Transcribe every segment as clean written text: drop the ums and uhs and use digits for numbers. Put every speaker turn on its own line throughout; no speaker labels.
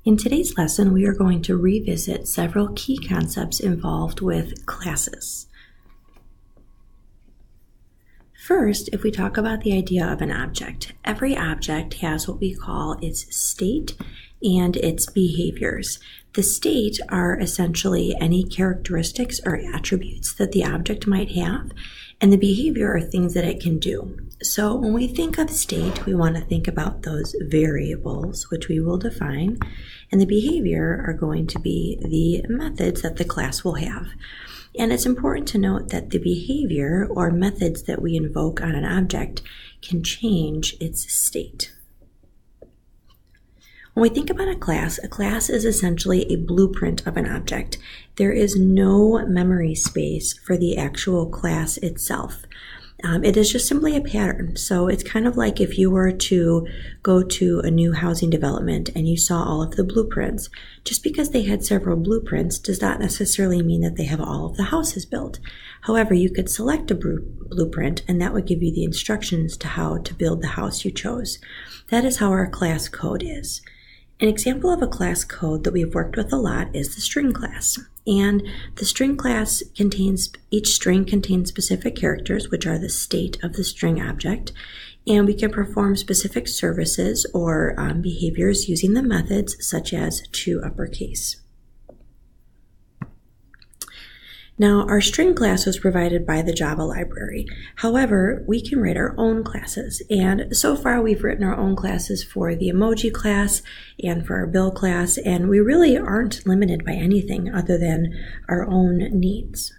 In today's lesson, we are going to revisit several key concepts involved with classes. First, if we talk about the idea of an object, every object has what we call its state and its behaviors. The state are essentially any characteristics or attributes that the object might have, and the behavior are things that it can do. So when we think of state, we want to think about those variables, which we will define, and the behavior are going to be the methods that the class will have. And it's important to note that the behavior or methods that we invoke on an object can change its state. When we think about a class is essentially a blueprint of an object. There is no memory space for the actual class itself. It is just simply a pattern. So it's kind of like if you were to go to a new housing development and you saw all of the blueprints. Just because they had several blueprints does not necessarily mean that they have all of the houses built. However, you could select a blueprint and that would give you the instructions to how to build the house you chose. That is how our class code is. An example of a class code that we've worked with a lot is the string class. And the string class each string contains specific characters, which are the state of the string object. And we can perform specific services or behaviors using the methods such as toUpperCase. Now, our string class was provided by the Java library. However, we can write our own classes. And so far, we've written our own classes for the emoji class and for our bill class, and we really aren't limited by anything other than our own needs.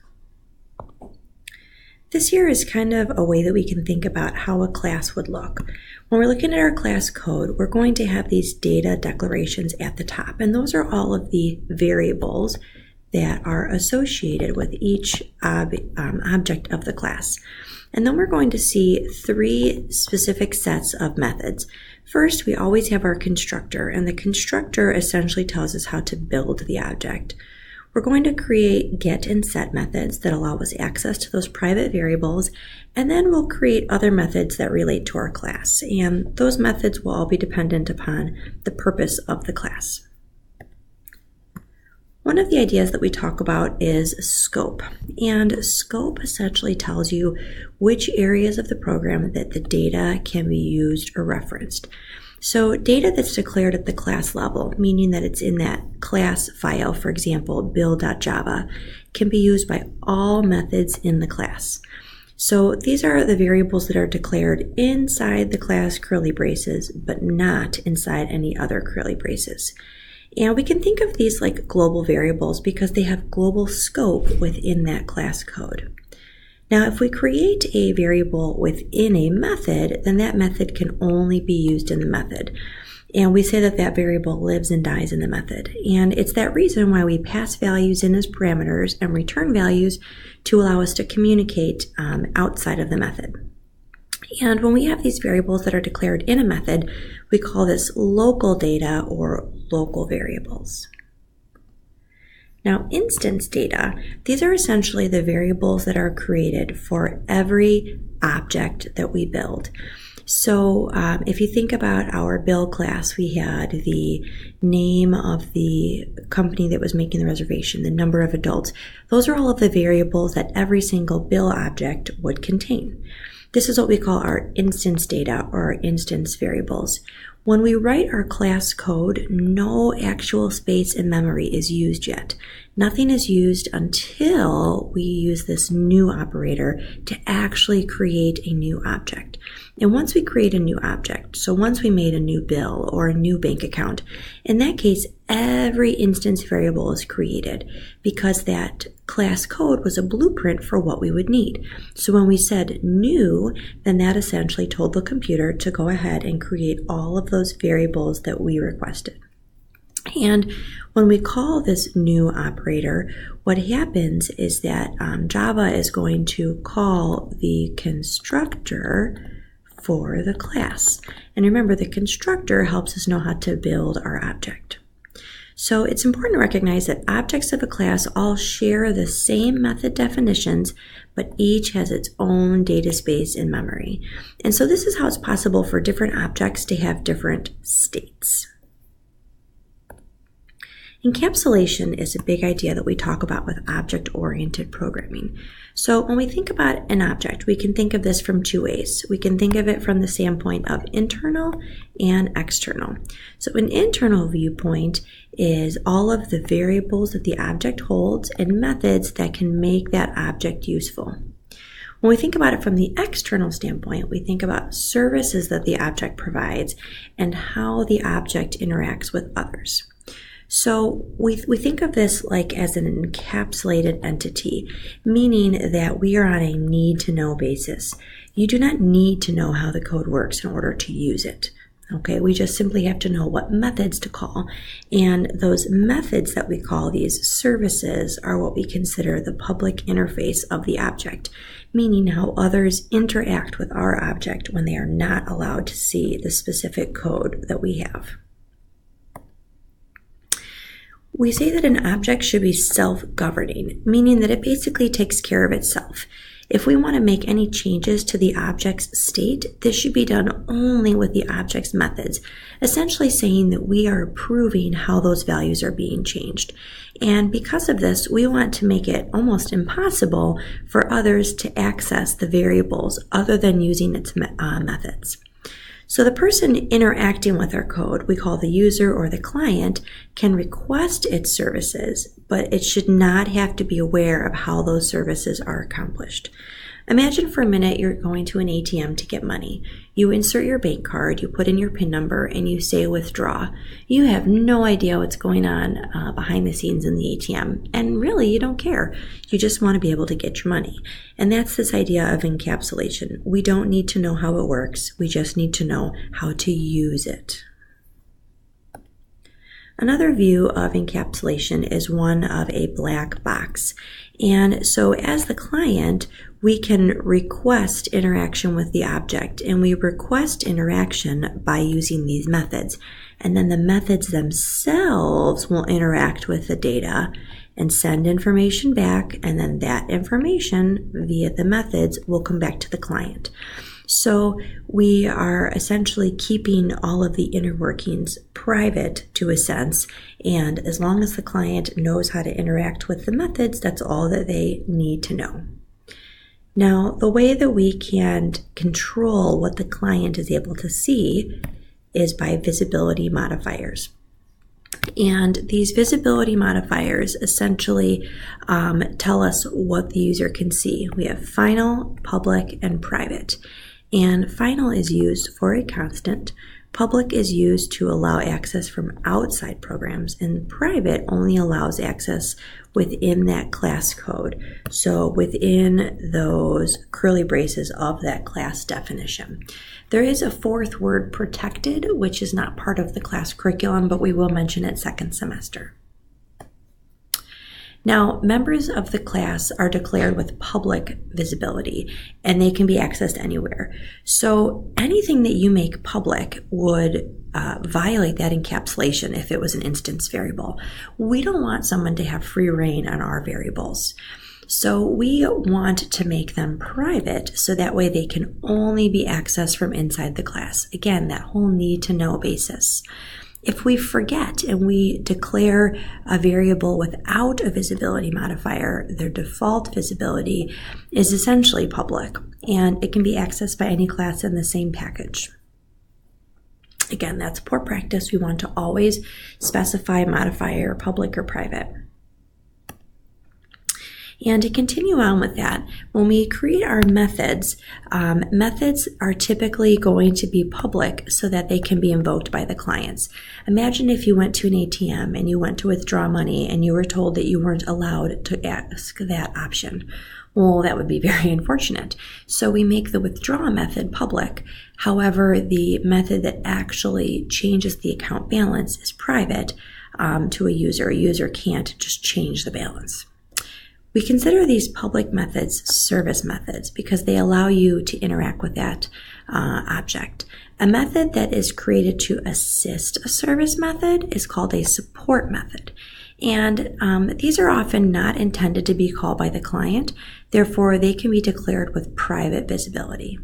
This here is kind of a way that we can think about how a class would look. When we're looking at our class code, we're going to have these data declarations at the top, and those are all of the variables that are associated with each object of the class. And then we're going to see three specific sets of methods. First, we always have our constructor, and the constructor essentially tells us how to build the object. We're going to create get and set methods that allow us access to those private variables, and then we'll create other methods that relate to our class. And those methods will all be dependent upon the purpose of the class. One of the ideas that we talk about is scope, and scope essentially tells you which areas of the program that the data can be used or referenced. So data that's declared at the class level, meaning that it's in that class file, for example, bill.java, can be used by all methods in the class. So these are the variables that are declared inside the class curly braces, but not inside any other curly braces. And we can think of these like global variables because they have global scope within that class code. Now, if we create a variable within a method, then that method can only be used in the method. And we say that that variable lives and dies in the method. And it's that reason why we pass values in as parameters and return values to allow us to communicate outside of the method. And when we have these variables that are declared in a method, we call this local data or local variables. Now, instance data, these are essentially the variables that are created for every object that we build. So if you think about our bill class, we had the name of the company that was making the reservation, the number of adults. Those are all of the variables that every single bill object would contain. This is what we call our instance data or our instance variables. When we write our class code, no actual space in memory is used yet. Nothing is used until we use this new operator to actually create a new object. And once we create a new object, so once we made a new bill or a new bank account, in that case, every instance variable is created because that class code was a blueprint for what we would need. So when we said new, then that essentially told the computer to go ahead and create all of those variables that we requested. And when we call this new operator, what happens is that Java is going to call the constructor for the class. And remember, the constructor helps us know how to build our object. So it's important to recognize that objects of a class all share the same method definitions, but each has its own data space in memory. And so this is how it's possible for different objects to have different states. Encapsulation is a big idea that we talk about with object-oriented programming. So when we think about an object, we can think of this from two ways. We can think of it from the standpoint of internal and external. So an internal viewpoint is all of the variables that the object holds and methods that can make that object useful. When we think about it from the external standpoint, we think about services that the object provides and how the object interacts with others. So we think of this like as an encapsulated entity, meaning that we are on a need-to-know basis. You do not need to know how the code works in order to use it. Okay, we just simply have to know what methods to call. And those methods that we call these services are what we consider the public interface of the object, meaning how others interact with our object when they are not allowed to see the specific code that we have. We say that an object should be self-governing, meaning that it basically takes care of itself. If we want to make any changes to the object's state, this should be done only with the object's methods, essentially saying that we are approving how those values are being changed. And because of this, we want to make it almost impossible for others to access the variables other than using its methods. So the person interacting with our code, we call the user or the client, can request its services, but it should not have to be aware of how those services are accomplished. Imagine for a minute you're going to an ATM to get money. You insert your bank card, you put in your PIN number, and you say withdraw. You have no idea what's going on behind the scenes in the ATM, and really you don't care. You just want to be able to get your money. And that's this idea of encapsulation. We don't need to know how it works, we just need to know how to use it. Another view of encapsulation is one of a black box. And so as the client, we can request interaction with the object, and we request interaction by using these methods. And then the methods themselves will interact with the data and send information back, and then that information via the methods will come back to the client. So we are essentially keeping all of the inner workings private to a sense, and as long as the client knows how to interact with the methods, that's all that they need to know. Now, the way that we can control what the client is able to see is by visibility modifiers. And these visibility modifiers essentially tell us what the user can see. We have final, public, and private. And final is used for a constant. Public is used to allow access from outside programs, and private only allows access within that class code. So within those curly braces of that class definition. There is a fourth word, protected, which is not part of the class curriculum, but we will mention it second semester. Now, members of the class are declared with public visibility, and they can be accessed anywhere. So anything that you make public would violate that encapsulation if it was an instance variable. We don't want someone to have free reign on our variables. So we want to make them private so that way they can only be accessed from inside the class. Again, that whole need to know basis. If we forget and we declare a variable without a visibility modifier, their default visibility is essentially public, and it can be accessed by any class in the same package. Again, that's poor practice. We want to always specify a modifier, public or private. And to continue on with that, when we create our methods, methods are typically going to be public so that they can be invoked by the clients. Imagine if you went to an ATM and you went to withdraw money and you were told that you weren't allowed to ask that option. Well, that would be very unfortunate. So we make the withdraw method public. However, the method that actually changes the account balance is private to a user. A user can't just change the balance. We consider these public methods service methods because they allow you to interact with that object. A method that is created to assist a service method is called a support method. And these are often not intended to be called by the client, therefore they can be declared with private visibility.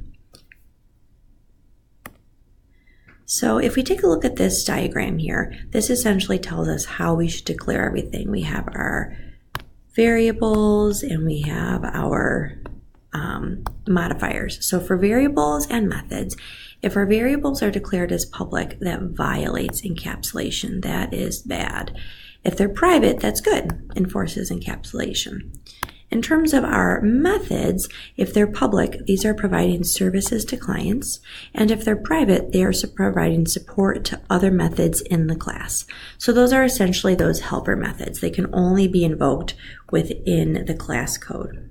So if we take a look at this diagram here, this essentially tells us how we should declare everything. We have our variables and we have our modifiers. So for variables and methods, if our variables are declared as public, that violates encapsulation. That is bad. If they're private, that's good, enforces encapsulation. In terms of our methods, if they're public, these are providing services to clients, and if they're private, they are providing support to other methods in the class. So those are essentially those helper methods. They can only be invoked within the class code.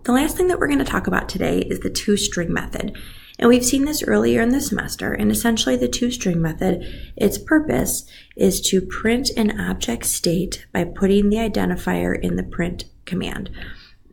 The last thing that we're going to talk about today is the ToString method. And we've seen this earlier in the semester, and essentially the ToString method, its purpose is to print an object state by putting the identifier in the print command.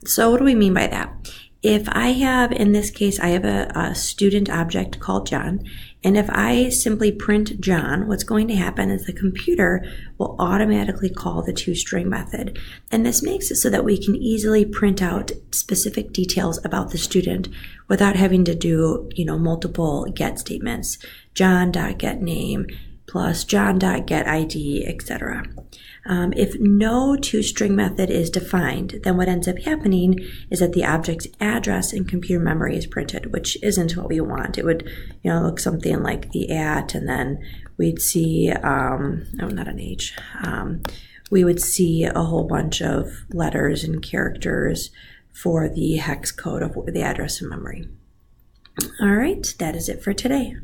So what do we mean by that? If I have, in this case, I have a student object called John, and if I simply print John, what's going to happen is the computer will automatically call the ToString method. And this makes it so that we can easily print out specific details about the student without having to do, multiple get statements. John.getName plus John.getID, etc. If no ToString method is defined, then what ends up happening is that the object's address in computer memory is printed, which isn't what we want. It would, look something like the @ and then we'd see, not an H. We would see a whole bunch of letters and characters for the hex code of the address in memory. All right, that is it for today.